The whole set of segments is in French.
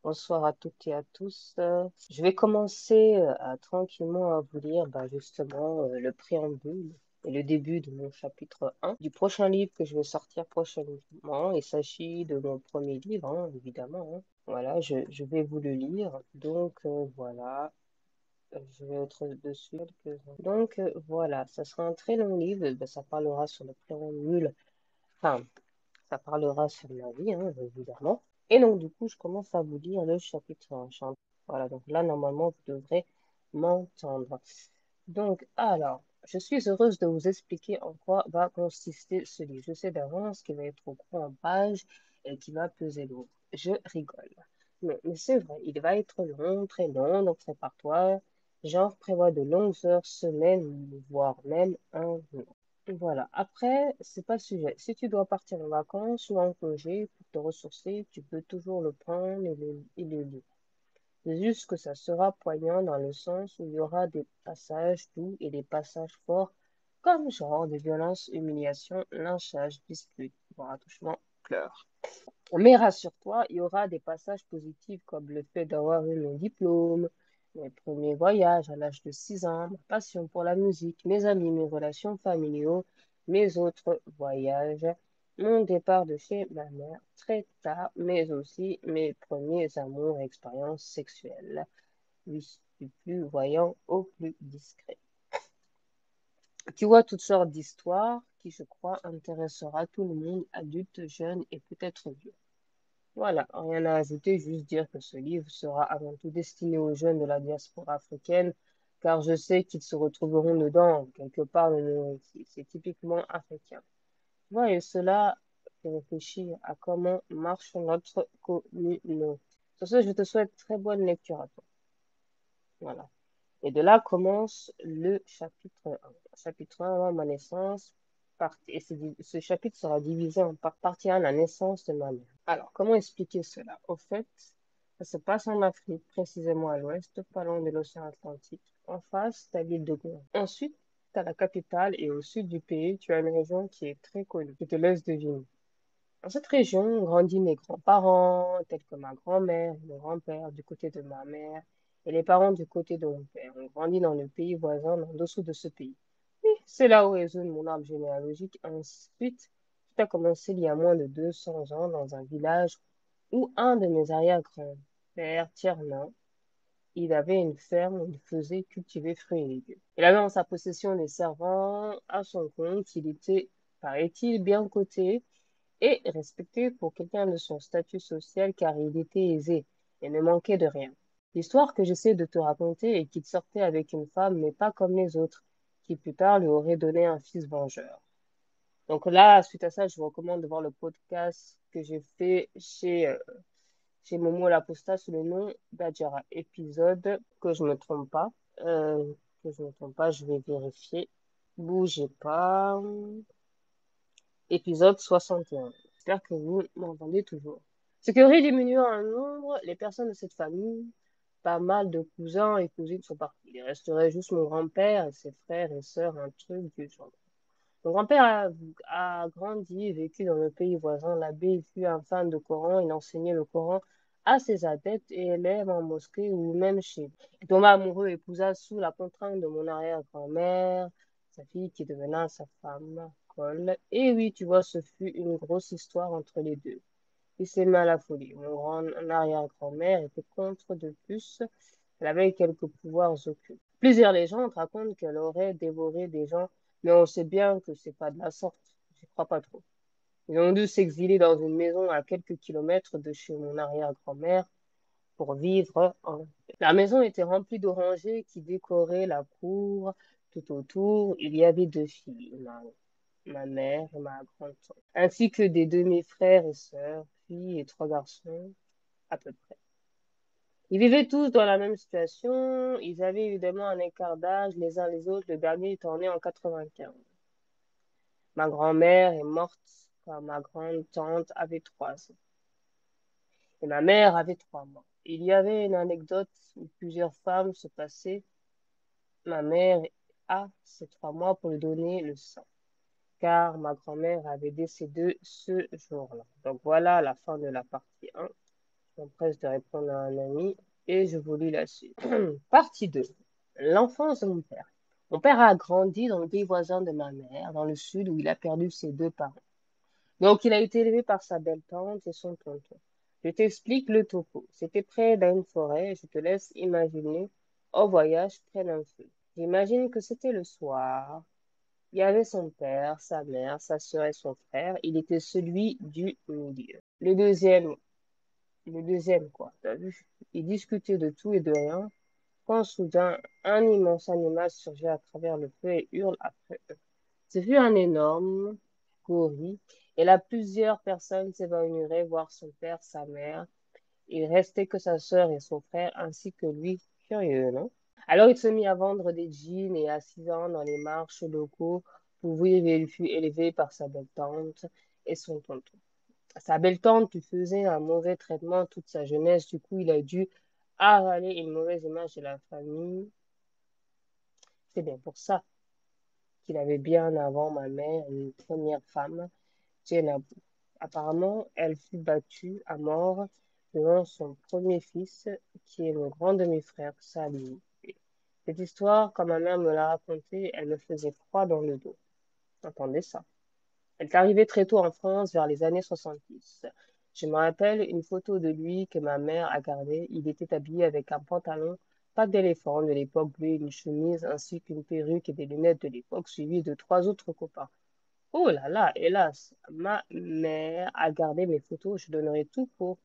Bonsoir à toutes et à tous. Je vais commencer tranquillement à vous lire justement le préambule et le début de mon chapitre 1 du prochain livre que je vais sortir prochainement. Il s'agit de mon premier livre, hein, évidemment, hein. Voilà, je vais vous le lire. Voilà, je vais être dessus quelques-uns. Voilà, ça sera un très long livre. Ça parlera sur le préambule. Enfin, ça parlera sur ma vie, hein, évidemment. Et donc, du coup, je commence à vous lire le chapitre 1. Voilà, donc là, normalement, vous devrez m'entendre. Alors, je suis heureuse de vous expliquer en quoi va consister ce livre. Je sais d'avance qu'il va être au gros en pages et qu'il va peser lourd. Je rigole. Mais c'est vrai, il va être long, très long, donc prépare-toi. Genre, prévois de longues heures, semaines, voire même un an. Voilà. Après, c'est pas le sujet. Si tu dois partir en vacances ou en congé pour te ressourcer, tu peux toujours le prendre et le lire. C'est juste que ça sera poignant dans le sens où il y aura des passages doux et des passages forts, comme genre de violence, humiliation, lynchage, dispute, voire attouchement, pleurs. Mais rassure-toi, il y aura des passages positifs comme le fait d'avoir eu mon diplôme, mes premiers voyages à l'âge de 6 ans, ma passion pour la musique, mes amis, mes relations familiaux, mes autres voyages, mon départ de chez ma mère très tard, mais aussi mes premiers amours et expériences sexuelles. Oui, du plus voyant au plus discret. Tu vois toutes sortes d'histoires qui, je crois, intéressera tout le monde, adulte, jeune et peut-être vieux. Voilà, rien à ajouter, juste dire que ce livre sera avant tout destiné aux jeunes de la diaspora africaine, car je sais qu'ils se retrouveront dedans, quelque part dans nos récits. C'est typiquement africain. Voilà, et cela fait réfléchir à comment marche notre communauté. Sur ce, je te souhaite très bonne lecture à toi. Voilà. Et de là commence le chapitre 1. Chapitre 1, ma naissance. Ce chapitre sera divisé en partie 1, la naissance de ma mère. Alors, comment expliquer cela? Au fait, ça se passe en Afrique, précisément à l'ouest, pas loin de l'océan Atlantique. En face, tu as l'île de Gouin. Ensuite, tu as la capitale et au sud du pays, tu as une région qui est très connue. Je te laisse deviner. Dans cette région ont grandi mes grands-parents, tels que ma grand-mère et mon grand-père du côté de ma mère, et les parents du côté de mon père ont grandi dans le pays voisin, en dessous de ce pays. Oui, c'est là où réside mon arbre généalogique. Ensuite, tout a commencé il y a moins de 200 ans dans un village où un de mes arrière-grands-pères, Tiernan, il avait une ferme où il faisait cultiver fruits et légumes. Il avait en sa possession des servants à son compte. Il était, paraît-il, bien coté et respecté pour quelqu'un de son statut social car il était aisé et ne manquait de rien. L'histoire que j'essaie de te raconter est qu'il sortait avec une femme, mais pas comme les autres, qui plus tard lui aurait donné un fils vengeur. Donc là, suite à ça, je vous recommande de voir le podcast que j'ai fait chez Momo Laposta sous le nom d'Adjara. Épisode, que je ne me trompe pas, je vais vérifier. Bougez pas. Épisode 61. J'espère que vous m'entendez toujours. Ce qui aurait diminué en nombre les personnes de cette famille. Pas mal de cousins et cousines sont partis. Il resterait juste mon grand-père et ses frères et sœurs, un truc du genre. Mon grand-père a grandi et vécu dans le pays voisin. L'abbé fut un fan de Coran. Il enseignait le Coran à ses adeptes et élèves en mosquée ou même chez lui. Il tomba amoureux et épousa sous la contrainte de mon arrière-grand-mère, sa fille qui devenait sa femme. Cole. Et oui, tu vois, ce fut une grosse histoire entre les deux. Il s'aimait à la folie. Mon arrière-grand-mère était contre de plus. Elle avait quelques pouvoirs occultes. Plusieurs légendes racontent qu'elle aurait dévoré des gens, mais on sait bien que c'est pas de la sorte. Je crois pas trop. Ils ont dû s'exiler dans une maison à quelques kilomètres de chez mon arrière-grand-mère pour vivre en paix. La maison était remplie d'orangers qui décoraient la cour. Tout autour, il y avait deux filles, ma mère et ma grande-tante, ainsi que des demi-frères et sœurs, filles et trois garçons, à peu près. Ils vivaient tous dans la même situation. Ils avaient évidemment un écart d'âge les uns les autres, le dernier étant né en 95. Ma grand-mère est morte quand ma grande-tante avait 3 ans. Et ma mère avait 3 mois. Il y avait une anecdote où plusieurs femmes se passaient ma mère a ces 3 mois pour lui donner le sang, car ma grand-mère avait décédé ce jour-là. Donc voilà la fin de la partie 1. m'empresse de répondre à un ami et je vous lis la suite. Partie 2. L'enfance de mon père. Mon père a grandi dans le pays voisin de ma mère, dans le sud, où il a perdu ses deux parents. Donc, il a été élevé par sa belle-tante et son tonton. Je t'explique le topo. C'était près d'une forêt, je te laisse imaginer, au voyage près d'un feu. J'imagine que c'était le soir. Il y avait son père, sa mère, sa sœur et son frère. Il était celui du milieu. Le deuxième, quoi, t'as vu? Ils discutaient de tout et de rien, quand soudain, un immense animal surgit à travers le feu et hurle après eux. Ce fut un énorme gorille, et là, plusieurs personnes s'évanouiraient voir son père, sa mère. Il restait que sa sœur et son frère, ainsi que lui. Curieux, non? Alors il se mit à vendre des jeans et à 6 ans dans les marchés locaux pour vivre et il fut élevé par sa belle-tante et son tonton. Sa belle-tante lui faisait un mauvais traitement toute sa jeunesse, du coup il a dû avaler une mauvaise image de la famille. C'est bien pour ça qu'il avait bien avant ma mère une première femme, Jenna. Apparemment, elle fut battue à mort devant son premier fils, qui est mon grand demi-frère, Salim. Cette histoire, quand ma mère me l'a racontée, elle me faisait froid dans le dos. Entendez ça. Elle est arrivée très tôt en France, vers les années 70. Je me rappelle une photo de lui que ma mère a gardée. Il était habillé avec un pantalon, pas d'éléphant de l'époque bleu, une chemise, ainsi qu'une perruque et des lunettes de l'époque, suivi de trois autres copains. Oh là là, hélas, ma mère a gardé mes photos. Je donnerai tout pour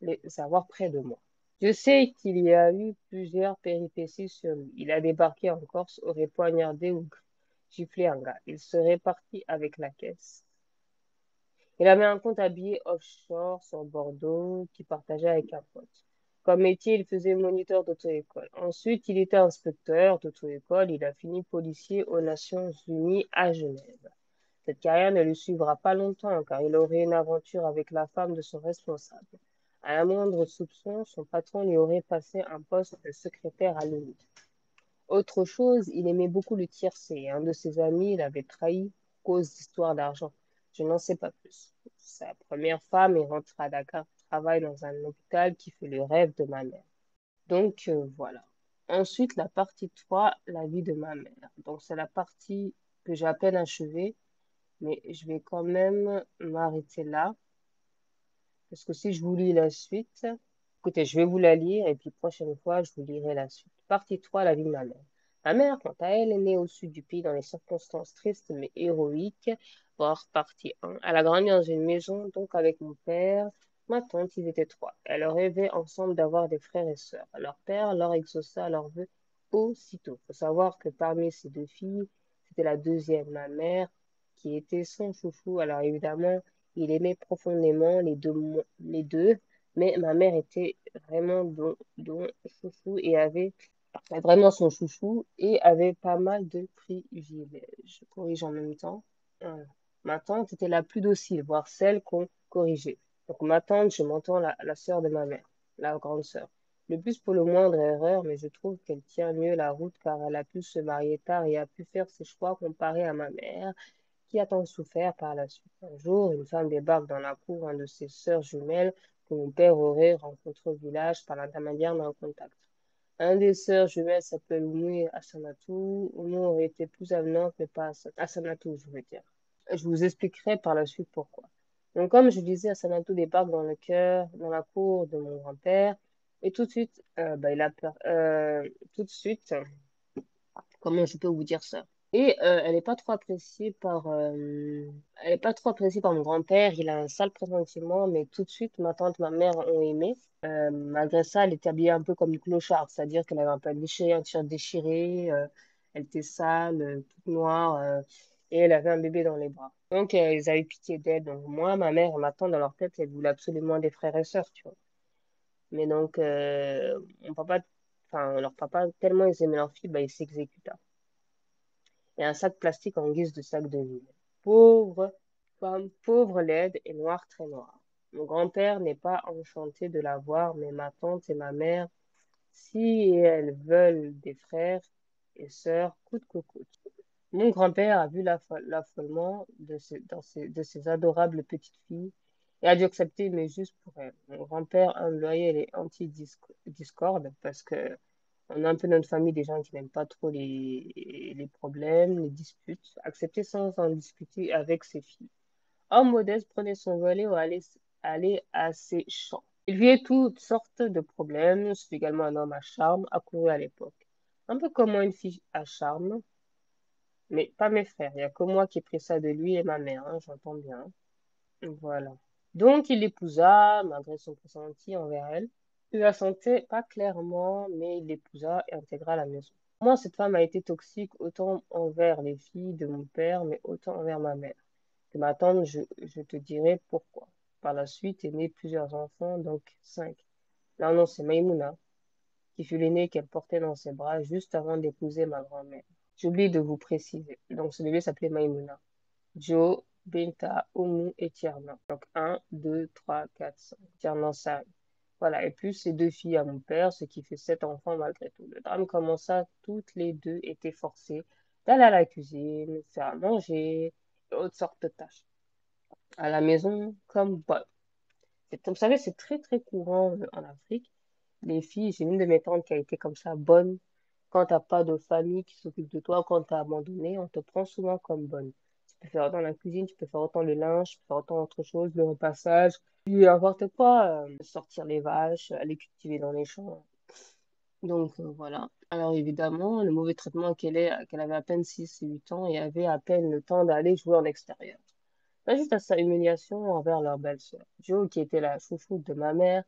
les avoir près de moi. Je sais qu'il y a eu plusieurs péripéties sur lui. Il a débarqué en Corse, aurait poignardé ou giflé un gars. Il serait parti avec la caisse. Il avait un compte habillé offshore sur Bordeaux qui partageait avec un pote. Comme métier, il faisait moniteur d'auto-école. Ensuite, il était inspecteur d'auto-école. Il a fini policier aux Nations Unies à Genève. Cette carrière ne lui suivra pas longtemps, car il aurait une aventure avec la femme de son responsable. À la moindre soupçon, son patron lui aurait passé un poste de secrétaire à l'ONU. Autre chose, il aimait beaucoup le tiercé. Un de ses amis l'avait trahi à cause d'histoires d'argent. Je n'en sais pas plus. Sa première femme est rentrée à Dakar, travaille dans un hôpital qui fait le rêve de ma mère. Donc, voilà. Ensuite, la partie 3, la vie de ma mère. Donc, c'est la partie que j'ai à peine achevée, mais je vais quand même m'arrêter là, parce que si je vous lis la suite, écoutez, je vais vous la lire et puis prochaine fois, je vous lirai la suite. Partie 3, la vie de ma mère. Ma mère, quant à elle, est née au sud du pays dans les circonstances tristes mais héroïques. Voir partie 1. Elle a grandi dans une maison, donc avec mon père, ma tante, ils étaient trois. Elle rêvait ensemble d'avoir des frères et sœurs. Leur père leur exauça leurs vœux aussitôt. Il faut savoir que parmi ces deux filles, c'était la deuxième, ma mère, qui était son chouchou. Alors évidemment, il aimait profondément les deux, mais ma mère était vraiment don chouchou et avait vraiment son chouchou et avait pas mal de privilèges. Je corrige en même temps. Voilà. Ma tante était la plus docile, voire celle qu'on corrigeait. Donc ma tante, je m'entends la sœur de ma mère, la grande sœur. Le plus pour le moindre erreur, mais je trouve qu'elle tient mieux la route car elle a pu se marier tard et a pu faire ses choix comparé à ma mère qui a tant souffert par la suite. Un jour, une femme débarque dans la cour, un de ses sœurs jumelles que mon père aurait rencontré au village par l'intermédiaire d'un contact. Un des sœurs jumelles s'appelle Oumou Assanatou. Oumou aurait été plus avenante, mais pas Assanatou, je veux dire. Je vous expliquerai par la suite pourquoi. Donc, comme je disais, Assanatou débarque dans le cœur, dans la cour de mon grand-père, et tout de suite, il a peur. Tout de suite, comment je peux vous dire ça? Et elle n'est pas trop appréciée elle est pas trop appréciée par mon grand-père. Il a un sale pressentiment, mais tout de suite, ma tante, ma mère ont aimé. Malgré ça, elle était habillée un peu comme une clocharde, c'est-à-dire qu'elle avait un peu déchiré, un t-shirt déchiré, elle était sale, toute noire, et elle avait un bébé dans les bras. Donc, ils avaient pitié d'elle. Donc, moi, ma mère et ma tante, dans leur tête, elles voulaient absolument des frères et sœurs, tu vois. Mais donc, mon papa, enfin, leur papa, tellement ils aimaient leur fille, bah, il s'exécuta et un sac plastique en guise de sac de ville. Pauvre femme, pauvre laide et noire, très noire. Mon grand-père n'est pas enchanté de la voir, mais ma tante et ma mère, si elles veulent des frères et sœurs, coûte que coûte. Mon grand-père a vu l'affolement de ces adorables petites filles Et a dû accepter, mais juste pour elle. Mon grand-père, un loyal et anti-discorde, parce que on a un peu dans notre famille des gens qui n'aiment pas trop les problèmes, les disputes. Accepter sans en discuter avec ses filles. Homme modeste prenait son volet ou allait à ses champs. Il vivait toutes sortes de problèmes. C'est également un homme à charme, accouru à l'époque. Un peu comme moi, une fille à charme, mais pas mes frères. Il n'y a que moi qui ai pris ça de lui et ma mère, hein, j'entends bien. Voilà. Donc, il l'épousa, malgré son pressenti envers elle. Il la sentait pas clairement, mais il l'épousa et intégra la maison. Moi, cette femme a été toxique autant envers les filles de mon père, mais autant envers ma mère. De ma tante, je te dirai pourquoi. Par la suite est né plusieurs enfants, donc 5. L'un nom, c'est Maïmouna, qui fut l'aîné qu'elle portait dans ses bras juste avant d'épouser ma grand-mère. J'oublie de vous préciser. Donc, ce bébé s'appelait Maïmouna. Joe, Binta, Oumou et Tiernan. Donc, un, 2, 3, 4, 5. Tiernan, ça. Voilà, et plus ces deux filles à mon père, ce qui fait 7 enfants malgré tout. Le drame commença, toutes les deux étaient forcées d'aller à la cuisine, faire à manger, et autres sortes de tâches. À la maison, comme bonne. Vous savez, c'est très très courant en Afrique. Les filles, j'ai une de mes tantes qui a été comme ça, bonne. Quand t'as pas de famille qui s'occupe de toi, quand t'es abandonné, on te prend souvent comme bonne. Tu peux faire autant la cuisine, tu peux faire autant le linge, tu peux faire autant autre chose, le repassage, puis n'importe quoi, sortir les vaches, aller cultiver dans les champs. Donc voilà. Alors évidemment, le mauvais traitement qu'elle avait à peine 6 et 8 ans et avait à peine le temps d'aller jouer en extérieur. Pas juste à sa humiliation envers leur belle-sœur. Joe, qui était la chouchoute de ma mère,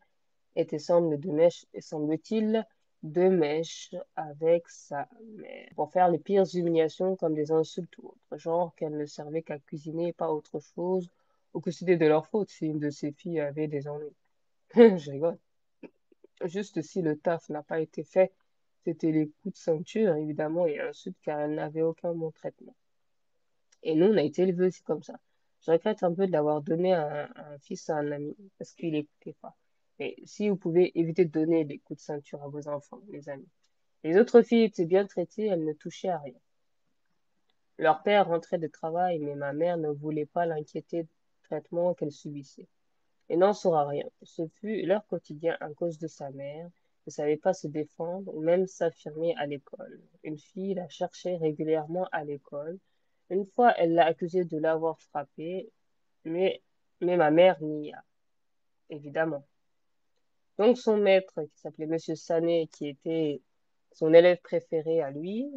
était semble-t-il, de mèche avec sa mère. Pour faire les pires humiliations comme des insultes ou autre, genre qu'elle ne servait qu'à cuisiner et pas autre chose, ou que c'était de leur faute si une de ses filles avait des ennuis. Je rigole. Juste si le taf n'a pas été fait, c'était les coups de ceinture, évidemment, et insultes car elle n'avait aucun bon traitement. Et nous, on a été élevés aussi comme ça. Je regrette un peu de l'avoir donné un fils à un ami, parce qu'il n'écoutait pas. Mais si vous pouvez éviter de donner des coups de ceinture à vos enfants, les amis. Les autres filles étaient bien traitées, elles ne touchaient à rien. Leur père rentrait de travail, mais ma mère ne voulait pas l'inquiéter du traitement qu'elle subissait. Et n'en saura rien. Ce fut leur quotidien à cause de sa mère, ne savait pas se défendre ou même s'affirmer à l'école. Une fille la cherchait régulièrement à l'école. Une fois, elle l'a accusée de l'avoir frappée, mais, mais ma mère nia, évidemment. Donc son maître, qui s'appelait Monsieur Sanet, qui était son élève préféré à lui,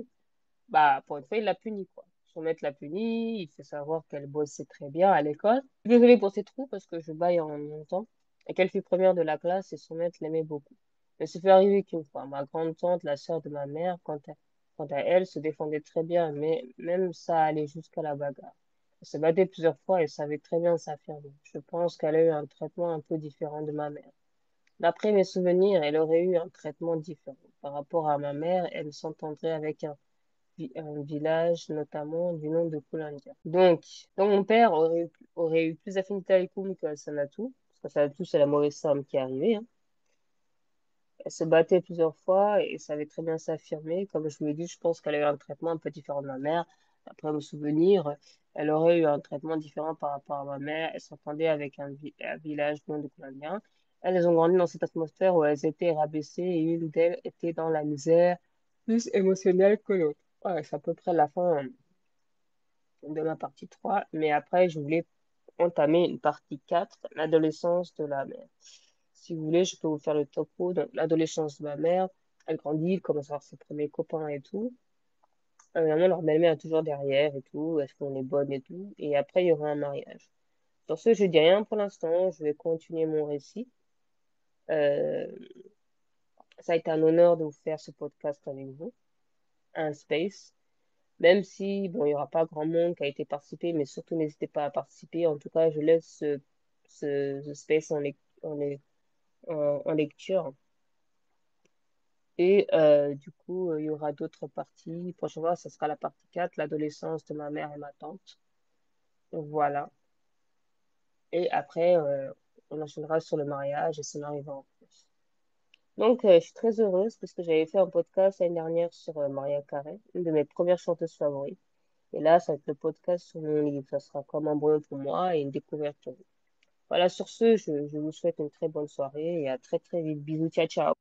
bah pour une fois, il l'a puni, quoi. Son maître l'a puni, il fait savoir qu'elle bossait très bien à l'école. Désolée pour ses trous parce que je baille en même temps. Et qu'elle fut première de la classe et son maître l'aimait beaucoup. Mais ce fut arrivé qu'une fois, ma grande tante, la sœur de ma mère, quant à elle, se défendait très bien, mais même ça allait jusqu'à la bagarre. Elle se battait plusieurs fois et savait très bien s'affirmer. Je pense qu'elle a eu un traitement un peu différent de ma mère. D'après mes souvenirs, elle aurait eu un traitement différent. Par rapport à ma mère, elle s'entendrait avec un village notamment du nom de Kulandia. Donc mon père aurait eu plus d'affinité avec Koum qu'à Sanatou, parce que Sanatou, c'est la mauvaise femme qui est arrivée, hein. Elle se battait plusieurs fois et savait très bien s'affirmer. Comme je vous l'ai dit, je pense qu'elle a eu un traitement un peu différent de ma mère. Après mes souvenirs, elle aurait eu un traitement différent par rapport à ma mère. Elle s'entendait avec un village du nom de Kulandia. Elles ont grandi dans cette atmosphère où elles étaient rabaissées et une d'elles était dans la misère plus émotionnelle que l'autre. Ouais, c'est à peu près la fin de ma partie 3, mais après, je voulais entamer une partie 4, l'adolescence de la mère. Si vous voulez, je peux vous faire le topo. Donc, l'adolescence de ma mère, elle grandit, elle commence à avoir ses premiers copains et tout. Évidemment, leur belle-mère est toujours derrière et tout, est-ce qu'on est bonne et tout. Et après, il y aura un mariage. Sur ce, je dis rien pour l'instant, je vais continuer mon récit. Euh, Ça a été un honneur de vous faire ce podcast avec vous, un space. Même si, bon, il n'y aura pas grand monde qui a été participé, mais surtout n'hésitez pas à participer. En tout cas, je laisse ce space en lecture. Et du coup, il y aura d'autres parties. Prochaine fois, ce sera la partie 4, l'adolescence de ma mère et ma tante. Voilà. Et après, on enchaînera sur le mariage et scénario en plus. Donc, je suis très heureuse parce que j'avais fait un podcast l'année dernière sur Maria Carey, une de mes premières chanteuses favorites. Et là, ça va être le podcast sur mon livre. Ça sera comme un brouillon pour moi et une découverte pour vous. Voilà, sur ce, je vous souhaite une très bonne soirée et à très très vite. Bisous, ciao, ciao.